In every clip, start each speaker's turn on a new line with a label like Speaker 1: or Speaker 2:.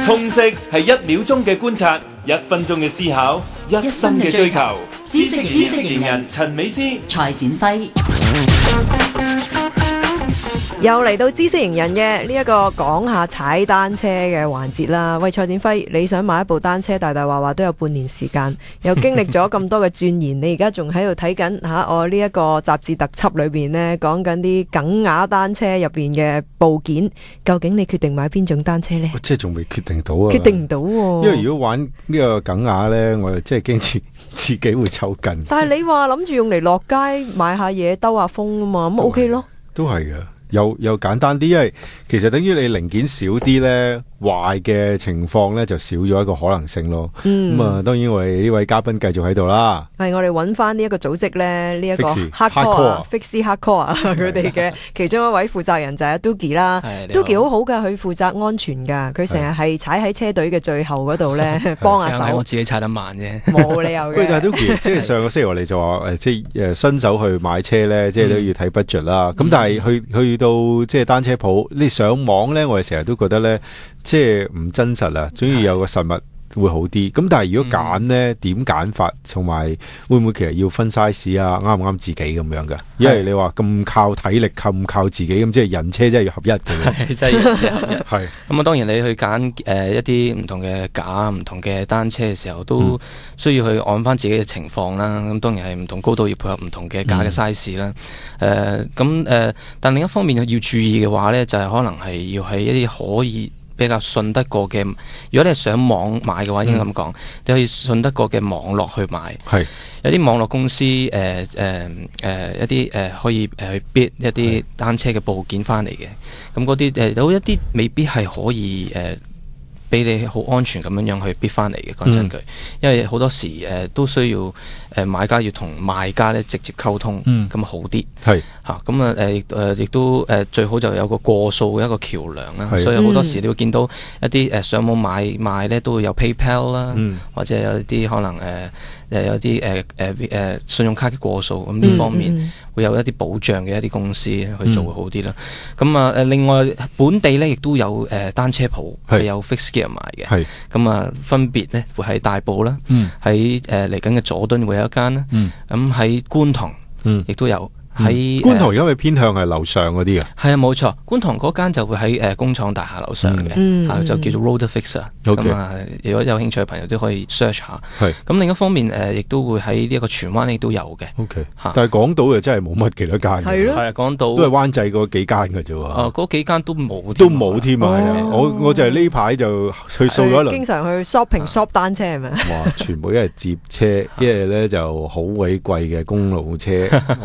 Speaker 1: 通識係1秒鐘嘅觀察，1分鐘嘅思考，1生嘅追求。知識型人陳美詩、
Speaker 2: 蔡展輝。
Speaker 3: 又嚟到知識型人嘅呢一個講下踩單車嘅環節啦。喂，蔡展輝，你想買一部單車，大話都有半年時間，又經歷咗咁多嘅鑽研，你而家仲喺度睇緊我呢一個雜誌特輯裏邊呢，講緊啲梗雅單車入邊嘅部件，究竟你決定買邊種單車呢？
Speaker 4: 即係仲未決定到啊！
Speaker 3: 決定唔到喎，
Speaker 4: 因為如果玩呢個梗雅呢，我又真係驚自己會抽筋。
Speaker 3: 但係你話諗住用嚟落街買下嘢兜下風啊嘛，咁 OK 咯，
Speaker 4: 都係嘅。又簡單啲，因為其實等於你零件少啲呢，壞嘅情況呢就少咗一個可能性咯。當然我哋呢位嘉賓繼續喺度啦。
Speaker 3: 係我哋揾翻呢一個組織呢，呢一個 Fixie Hardcore 佢哋嘅其中一位負責人就係 Doogie 啦。Doogie 好好噶，佢負責安全噶，佢成日係踩喺車隊嘅最後嗰度呢，幫下手。
Speaker 5: 我自己踩得慢啫，
Speaker 3: 冇理由嘅。
Speaker 4: 但係 Doogie 即係上個星期我哋就話即係新手去買車呢，即係都要睇 budget 啦。咁但係去到即係單車鋪，你上網呢，我哋成日都覺得呢，即係唔真實啊，總要有個實物會好啲。咁但係如果揀呢，點揀法，同埋會唔會其實要分 size 啊，啱唔啱自己咁樣噶？因為你話咁靠體力，咁靠自己，咁即係人車真係要合一嘅。
Speaker 5: 真係人車合一。
Speaker 4: 係
Speaker 5: 咁啊，當然你去揀一啲唔同嘅架、唔同嘅單車嘅時候，都需要去按翻自己嘅情況啦。咁當然係唔同高度要配合唔同嘅架嘅 size 啦。但另一方面要注意嘅話呢，就係可能係要喺一啲可以比較信得過嘅，如果你係上網買嘅話，應該咁講，你可以信得過嘅網絡去買。係有啲網絡公司一啲可以去 bid 一啲單車嘅部件翻嚟嘅。咁嗰啲有一啲未必係可以俾你好安全咁樣去 bid 翻嚟嘅。講真句，因為好多時都需要買家要同賣家咧直接溝通，咁好啲。係嚇咁亦都最好就有個過數嘅一個橋樑啦。所以好多時你會見到一啲上網賣咧都會有 PayPal 啦，或者有啲可能有啲信用卡嘅過數，咁呢方面會有一啲保障嘅一啲公司去做會好啲啦。咁另外本地咧亦都有單車鋪係有 fixed gear 賣嘅。咁分別咧會喺大埔啦，喺嚟緊嘅佐敦會有一間啦，咁喺觀塘亦都有。喺
Speaker 4: 觀塘因為偏向係樓上嗰啲啊，
Speaker 5: 係啊冇錯，觀塘嗰間就會喺工廠大廈樓上嘅，就叫做 Road Fixer。咁如果有興趣嘅朋友都可以 search 下。咁另一方面亦都會喺呢一個荃灣亦都有嘅。
Speaker 4: 但係港島就真係冇乜幾多間。
Speaker 5: 係咯，係啊，港島
Speaker 4: 都係灣仔嗰幾間嘅啫喎。
Speaker 5: 嗰幾間都冇
Speaker 4: 添啊！係啊，我就係呢排就去掃咗一輪。
Speaker 3: 經常去 shopping shop 單車係咪？
Speaker 4: 哇！全部一係接車，一係咧就好鬼貴嘅公路車。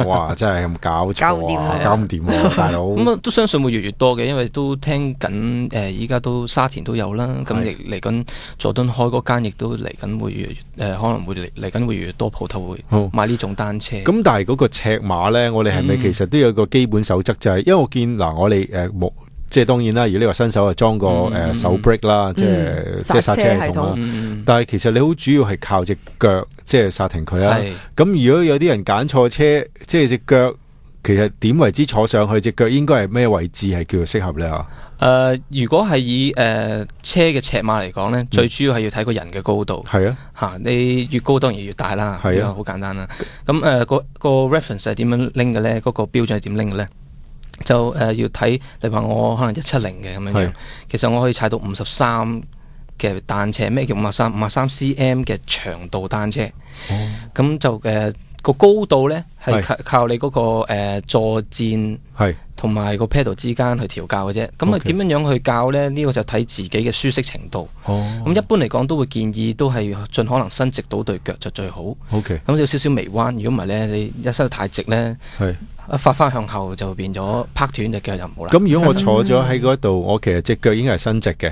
Speaker 4: 哇！真係咁搞錯啊！搞唔掂喎，大佬。
Speaker 5: 咁都相信會越嚟越多嘅，因為都聽緊依家都沙田都有啦。咁亦嚟緊佐敦開嗰間，亦都嚟緊會可能會嚟緊會越嚟越多鋪頭會買呢種單車。
Speaker 4: 咁但係嗰個尺碼咧，我哋係咪其實都有個基本守則？就係因為我見我哋即係當然啦。如果你話新手啊，裝個手 brake 啦，即係剎車系統啦。但係其實你好主要係靠隻腳，即係剎停佢啊。咁如果有啲人揀錯車，即係隻腳，其實點為之坐上去？隻腳應該係咩位置係叫做適合咧？
Speaker 5: 如果係以車嘅尺碼嚟講咧，最主要係要睇個人嘅高度。係啊，你越高當然越大啦。係啊，好簡單啦。咁個 reference 係點樣拎嘅咧？嗰個標準係點拎嘅咧？就要睇，你話我可能170嘅咁樣，其實我可以踩到53嘅單車。咩叫53 cm 嘅長度單車？咁就個高度咧係靠你嗰個坐墊同埋個 pedal 之間去調校嘅啫。咁啊點樣去校咧？呢個就睇自己嘅舒適程度。咁一般嚟講都會建議都係盡可能伸直到對腳就最好。咁有少少微彎，如果唔係咧，你一伸得太直咧，一發翻向後就變咗拍斷隻腳就唔好啦。
Speaker 4: 咁如果我坐咗喺嗰度，我其實隻腳已經係伸直嘅。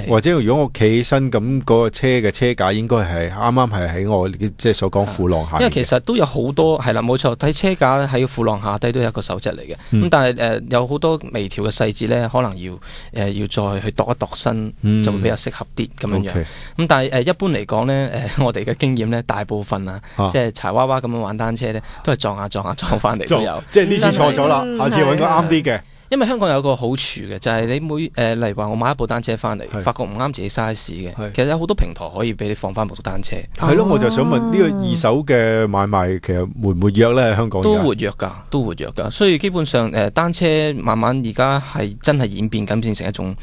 Speaker 4: 或者如果我企起身咁，嗰個車嘅車架應該係啱啱係喺我即係所講褲浪下。
Speaker 5: 因為其實都有好多係啦，冇錯，睇車架喺褲浪下低都有一個手踭嚟嘅。咁但係有好多微調嘅細節咧，可能要再去度一度身，就會比較適合啲咁樣樣。咁但係一般嚟講咧，我哋嘅經驗咧，大部分即係柴娃娃咁樣玩單車咧，都係撞下撞翻嚟都有。
Speaker 4: 即係呢次錯咗啦，下次揾個啱啲嘅。
Speaker 5: 因為香港有個好處嘅，就係你例如話我買一部單車翻嚟，
Speaker 4: 係
Speaker 5: 發覺唔啱自己 size 嘅
Speaker 4: 係，
Speaker 5: 其實有好多平台可以俾你放翻部單車，
Speaker 4: 係咯，我就想問呢個二手嘅買賣其實活唔活躍咧？喺香港
Speaker 5: 都
Speaker 4: 而家
Speaker 5: 活躍㗎，所以基本上單車慢慢而家係真係演變緊，變成一種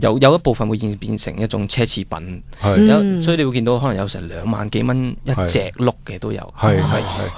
Speaker 5: 有一部分會演變成一種奢侈品，所以你會見到可能有成2萬幾蚊一隻碌嘅都有，
Speaker 4: 係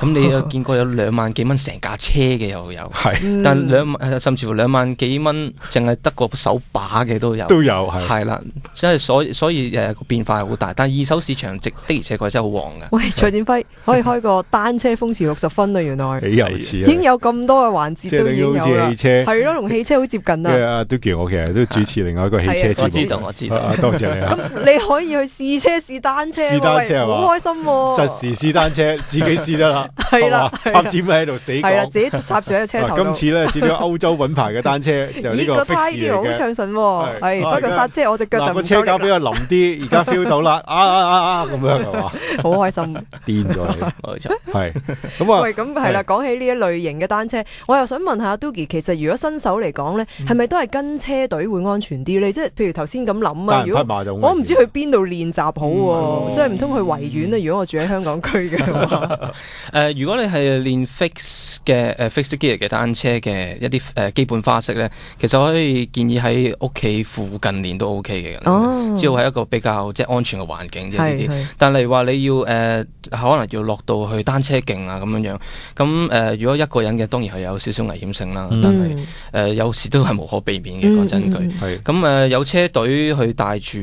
Speaker 5: 咁你有見過有2萬幾蚊成架車嘅又有，
Speaker 4: 係，
Speaker 5: 但甚至乎2萬幾蚊淨係得個手把嘅都有，係啦，即係所以個變化係好大，但係二手市場的而且確真係好旺㗎。
Speaker 3: 喂，蔡展輝可以開個單車風馳60分啊！原來
Speaker 4: 幾有似
Speaker 3: 已經有咁多嘅環節都已經有啦，
Speaker 4: 即係好似汽車
Speaker 3: 係咯，同汽車好接近啊！
Speaker 4: 阿 Doogie 我其實都主持另外一個汽車節目，
Speaker 5: 我知道，
Speaker 4: 多謝你啊！
Speaker 3: 咁你可以去試車試單車，
Speaker 4: 試單車係嘛？
Speaker 3: 好開心喎！
Speaker 4: 實時試單車，自己試得啦，
Speaker 3: 係啦，
Speaker 4: 插尖喺度死
Speaker 3: 係啦，
Speaker 4: 講。
Speaker 3: 自己插住喺個車頭度。
Speaker 4: 今次咧試咗歐洲品牌嘅單車，就呢個 Fix 嚟
Speaker 3: 好
Speaker 4: 嘅。
Speaker 3: 暢順喎，係不過剎車我隻腳就唔夠力啦。
Speaker 4: 個車架比較腍啲，而家 feel 到啦，咁樣係嘛？
Speaker 3: 好開心，
Speaker 4: 癲咗你，
Speaker 5: 冇錯，
Speaker 4: 係咁啊！
Speaker 3: 喂，咁係啦，講起呢一類型嘅單車，我又想問下 Doogie，其實如果新手嚟講咧，係咪都係跟車隊會安全啲咧？即係譬如頭先咁諗啊，如果我唔知去邊度練習好喎，即係唔通去維園啊？如果我住喺香港區嘅話，
Speaker 5: 如果你係練 fixed gear 嘅單車嘅一啲基本花式咧，其實可以建議喺屋企附近練都 OK 嘅，只要係一個比較即係安全嘅環境啫呢啲。但例如話你要可能要落到去單車徑啊咁樣，咁如果一個人嘅當然係有少少危險性啦，但係有時都係無可避免嘅，講真句。咁有車隊去帶住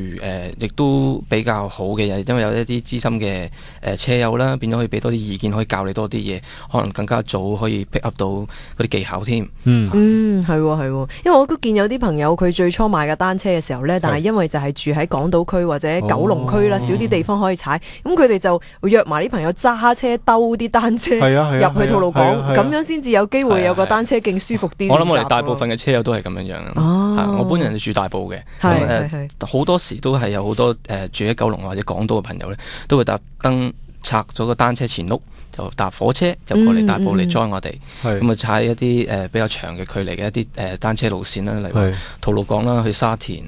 Speaker 5: 亦都比較好嘅，因為有一啲資深嘅車友啦，變咗可以俾多啲意見，可以教你多啲嘢，可能更加早可以 pick up 到嗰啲技巧添。
Speaker 3: 係喎，因為我都見有啲朋友佢最初買嘅單車嘅時候呢，但係因為就係住喺港島區或者九龍區啦，少啲地方可以踩，咁佢哋就會約埋啲朋友揸車兜啲單車入去吐露港，咁樣先至有機會有個單車徑舒服啲。
Speaker 5: 我諗我哋大部分嘅車友都係咁樣樣。我本人係住大埔嘅，好多時都係有好多住喺九龍或者港島嘅朋友咧，都會特登拆咗個單車前轆，就搭火車就過嚟大埔嚟 join 我哋，咁啊踩一啲比較長嘅距離嘅一啲單車路線啦，例如吐露港啦，去沙田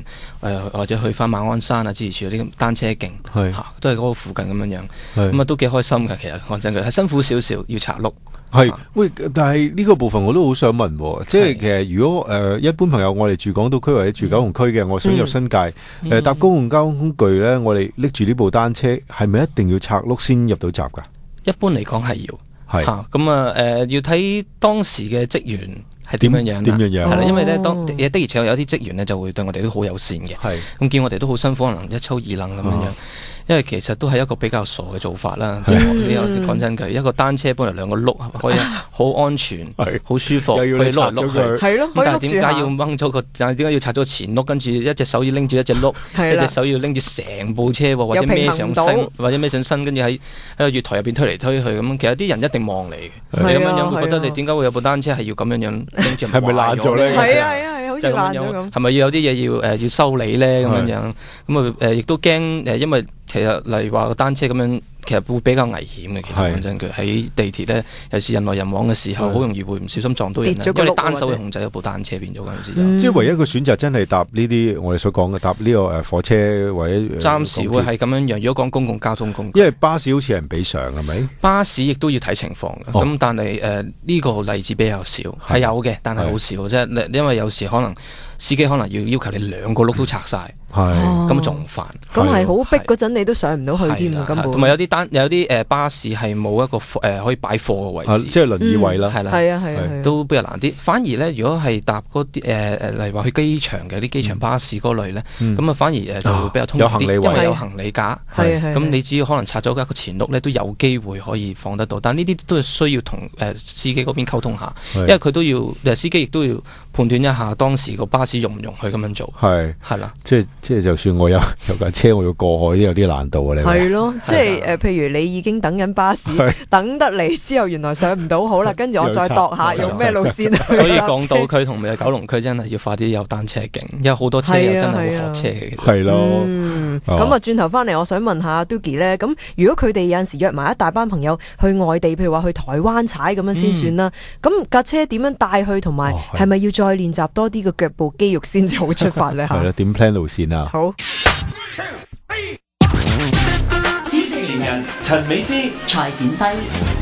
Speaker 5: 或者去翻馬鞍山啊之類嗰啲單車徑，都係嗰個附近咁樣樣，咁啊都幾開心㗎。其實講真句係辛苦少少，要拆轆。
Speaker 4: 係喂，但係呢個部分我都好想問，即係其實如果一般朋友我哋住港島區或者住九龍區嘅，我想入新界搭公共交通工具咧，我哋拎住呢部單車係咪一定要拆轆先入到閘㗎？
Speaker 5: 一般嚟講係要，咁要睇當時嘅職員係點樣
Speaker 4: 樣
Speaker 5: 係啦，因為咧的而且確有啲職員咧就會對我哋都好友善嘅，咁見我哋都好辛苦，可能一抽二楞咁樣。因為其實都係一個比較傻嘅做法啦，即係講真句，一個單車本來2個轆可以好安全、好舒服，可以碌嚟碌去，咁但係點解要掹咗個？但係點解要拆咗前轆，跟住一隻手要拎住一隻轆，一隻手要拎住成部車，或者孭上身，或者孭上身，跟住喺個月台入邊推嚟推去咁。其實啲人一定望你嘅，你咁樣會覺得你點解會有部單車係要咁樣拎住？
Speaker 4: 係咪爛咗咧？
Speaker 3: 係好似爛咗咁。
Speaker 5: 係咪要有啲嘢要修理咧？咁樣咁亦都驚因為其實例如話個單車咁樣，其實會比較危險嘅。其實講真句，喺地鐵咧，尤其是人來人往嘅時候，好容易會唔小心撞到人，因為你單手去控制一部單車變咗嗰陣時。
Speaker 4: 即係唯一一個選擇，真係搭呢啲我哋所講嘅搭呢個火車或者
Speaker 5: 暫時會係咁樣樣。如果講公共交通工具，
Speaker 4: 因為巴士好似係唔俾上係咪？
Speaker 5: 巴士亦都要睇情況嘅。咁但係呢個例子比較少，係有嘅，但係好少啫。因為有時可能司機可能要求你2個轆都拆晒。咁仲煩，
Speaker 3: 咁係好逼嗰陣，你都上唔到去添啊！根本
Speaker 5: 同埋有啲巴士係冇一個可以擺貨嘅位置，
Speaker 4: 即係輪椅位啦，
Speaker 3: 係啊，
Speaker 5: 都比較難啲。反而咧，如果係搭嗰啲例如話去機場嘅啲機場巴士嗰類咧，咁啊反而就會比較通啲，因為有行李架，咁你只要可能拆咗一個前轆咧，都有機會可以放得到。但呢啲都係需要同司機嗰邊溝通下，因為佢都要司機亦都要判斷一下當時個巴士容唔容許咁樣做，係啦，
Speaker 4: 即係就算我有架車，我要過海都有啲難度啊！你
Speaker 3: 係咯，即係譬譬如你已經等緊巴士，等得嚟之後，原來上唔到好啦，跟住我再度下用咩路線去。
Speaker 5: 所以港島區同埋九龍區真係要快啲有單車徑，因為好多車友真係會學車嘅。
Speaker 4: 係咯。
Speaker 3: 咁啊，轉頭翻嚟，我想問下 Doogie 咧，咁如果佢哋有陣時約埋一大班朋友去外地，譬如話去台灣踩咁樣先算啦。咁架車點樣帶去，同埋係咪要再練習多啲個腳部肌肉先至好出發咧？
Speaker 4: 係啦，點 plan 路線啊？
Speaker 3: 好。
Speaker 1: 知識型人陳美詩、
Speaker 2: 蔡展輝。